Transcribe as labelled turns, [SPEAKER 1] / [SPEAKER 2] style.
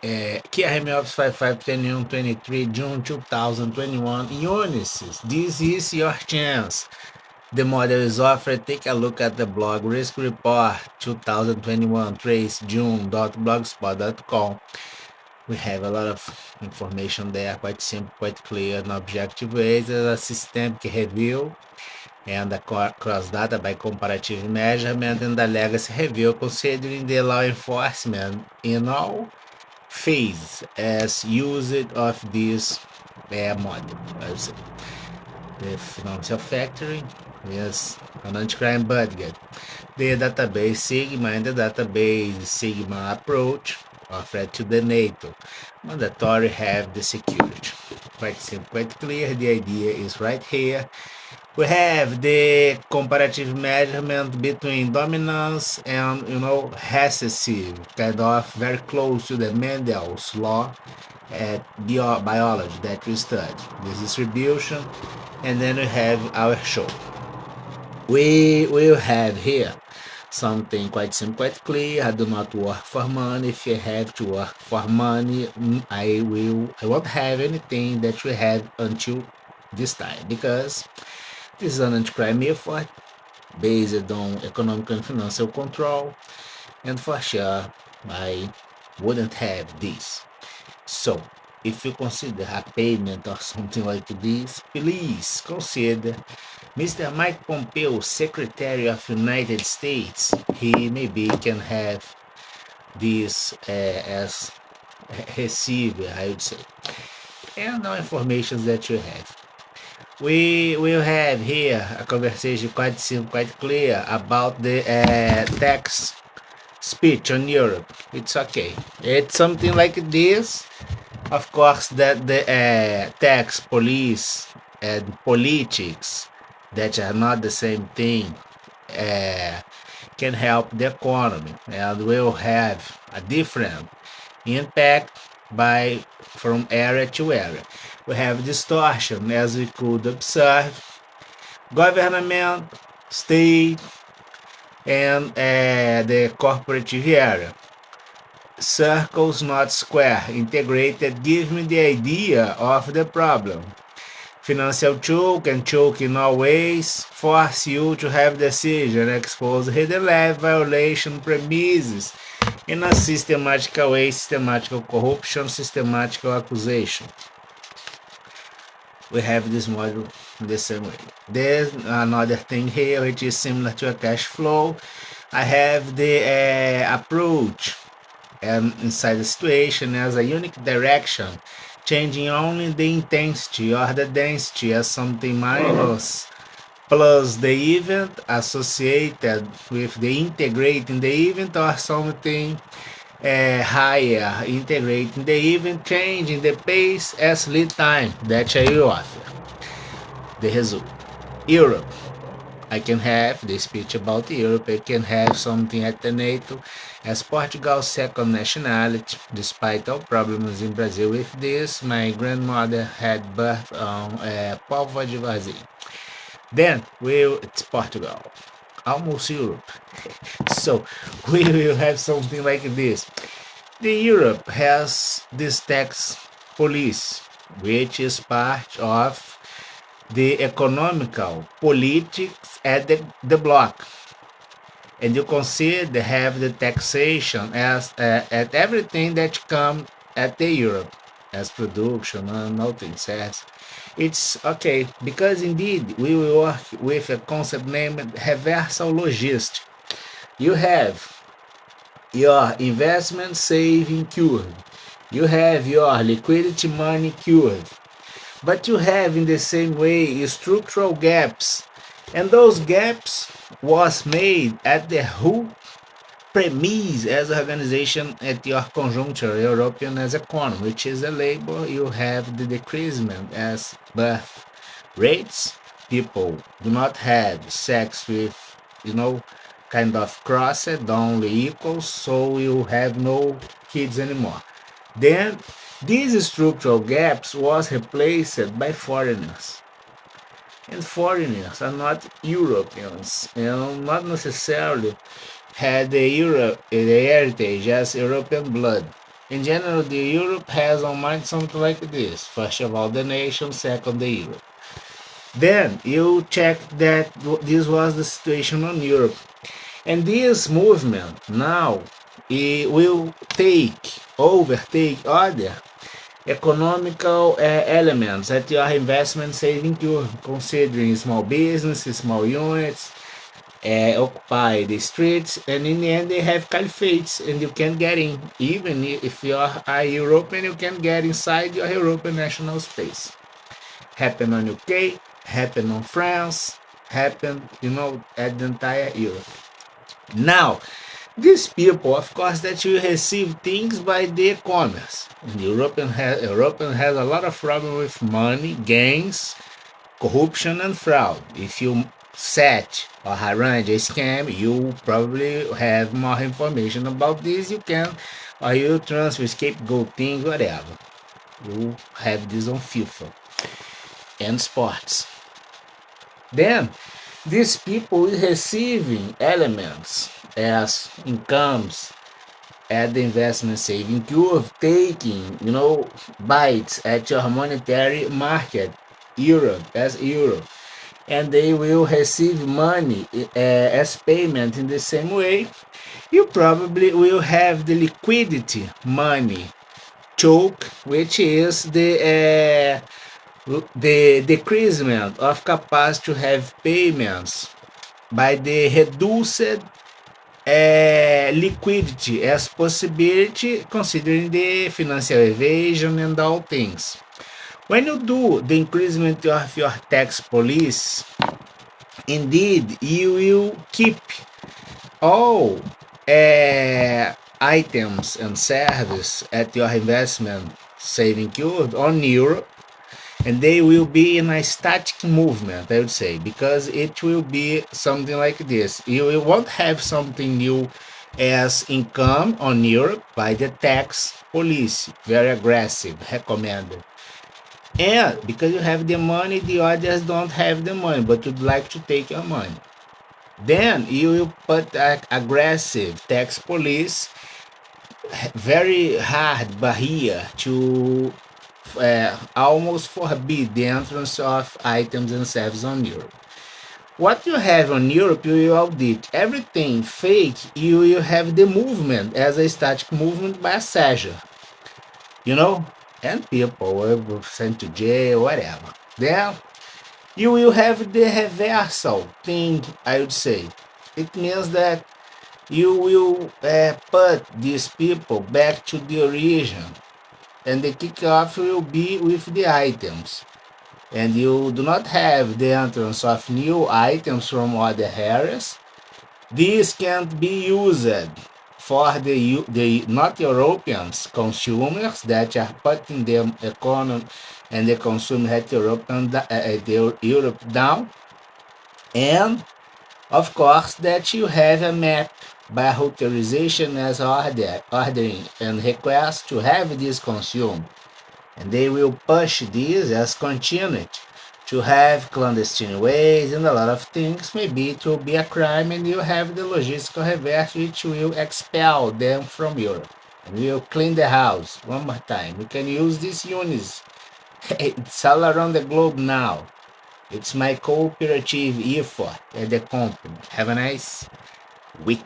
[SPEAKER 1] KRM Office 552123 June 2021 Unisys. This is your chance. The model is offered. Take a look at the blog Risk Report 2021 Trace June.blogspot.com. We have a lot of information there, quite simple, quite clear, and objective ways. There's a systemic review and the cross data by comparative measurement and the legacy review considering the law enforcement in all phases as usage of this model. I would say the financial factoring is an anti-crime budget, the database Sigma and the database Sigma approach offered to the NATO. Mandatory have the security. Quite simple, quite clear. The idea is right here. We have the comparative measurement between dominance and recessive, kind of very close to the Mendel's law at biology that we study. This distribution, and then we have our show. We will have here something quite simple, quite clear. I do not work for money. If you have to work for money, I won't have anything that we have until this time, because this is an anti-crime effort based on economic and financial control, and for sure I wouldn't have this. So if you consider a payment or something like this, please consider Mr. Mike Pompeo, Secretary of United States. He maybe can have this as receiver, I would say. And no information that you have. We will have here a conversation quite simple, quite clear about the tax speech on Europe. It's okay. It's something like this. Of course, that the tax police and politics, that are not the same thing, can help the economy and will have a different impact from area to area. We have distortion, as we could observe. Government, state, and the corporative area. Circles, not square. Integrated give me the idea of the problem. Financial choke and choke in all ways force you to have decision, expose hidden level violation premises in a systematical way, systematical corruption, systematical accusation. We have this model in the same way. There's another thing here which is similar to a cash flow. I have the approach and inside the situation as a unique direction, changing only the intensity or the density as something minus, plus the event associated with the integrating the event or something higher, integrating the event, changing the pace as lead time that I will offer. The result. Europe. I can have the speech about Europe. I can have something at the NATO as Portugal's second nationality. Despite all problems in Brazil with this, my grandmother had birth on Póvoa de Varzim. Then it's Portugal, almost Europe. So we will have something like this. The Europe has this tax police, which is part of the economical politics at the bloc, and you consider have the taxation as at everything that come at the Europe as production and all things as it's okay, because indeed we will work with a concept named reversal logistics. You have your investment saving curve, you have your liquidity money curve, but you have in the same way structural gaps, and those gaps was made at the whole premise as organization at your conjuncture European as economy, which is a labor. You have the decreasement as birth rates. People do not have sex with kind of crossed, only equals, so you have no kids anymore. Then these structural gaps was replaced by foreigners. And foreigners are not Europeans, and not necessarily had the heritage as European blood. In general, the Europe has on mind something like this. First of all, the nation, second, the Europe. Then you check that this was the situation on Europe. And this movement now it will overtake other economical elements at your investment saving curve, considering small businesses, small units, occupy the streets, and in the end they have caliphates, and you can get in. Even if you are a European, you can get inside your European national space. Happen on UK, happen on France, happen, at the entire Europe. Now, these people, of course, that you receive things by the commerce. And European has a lot of problem with money, gains, corruption, and fraud. If you set or arrange a scam, you probably have more information about this. You can, or you transfer, scapegoat things, whatever. You have this on FIFA and sports. Then, these people receiving elements as incomes at the investment saving curve, taking, bites at your monetary market, Europe, as Europe, and they will receive money as payment in the same way. You probably will have the liquidity money choke, which is the decreasement of capacity to have payments by the reduced liquidity as possibility, considering the financial evasion and all things. When you do the increasement of your tax police, indeed you will keep all items and service at your investment saving curve on Europe, and they will be in a static movement, I would say, because it will be something like this. You won't have something new as income on Europe by the tax policy, very aggressive, recommended. And because you have the money, the others don't have the money, but would like to take your money. Then you will put aggressive tax police, very hard barrier to almost forbid the entrance of items and services on Europe. What you have on Europe, you will audit everything fake. You will have the movement as a static movement by a seizure, and people will sent to jail, whatever. Then you will have the reversal thing, I would say. It means that you will put these people back to the origin, and the kickoff will be with the items. And you do not have the entrance of new items from other areas. These can't be used for the not Europeans consumers that are putting the economy and the consumer at Europe down. And of course that you have a map by authorization as ordering and request to have this consumed, and they will push this as continued to have clandestine ways and a lot of things. Maybe it will be a crime, and you have the logistical reverse, which will expel them from Europe. And we will clean the house one more time. We can use these units. It's all around the globe now. It's my cooperative effort at the company. Have a nice week.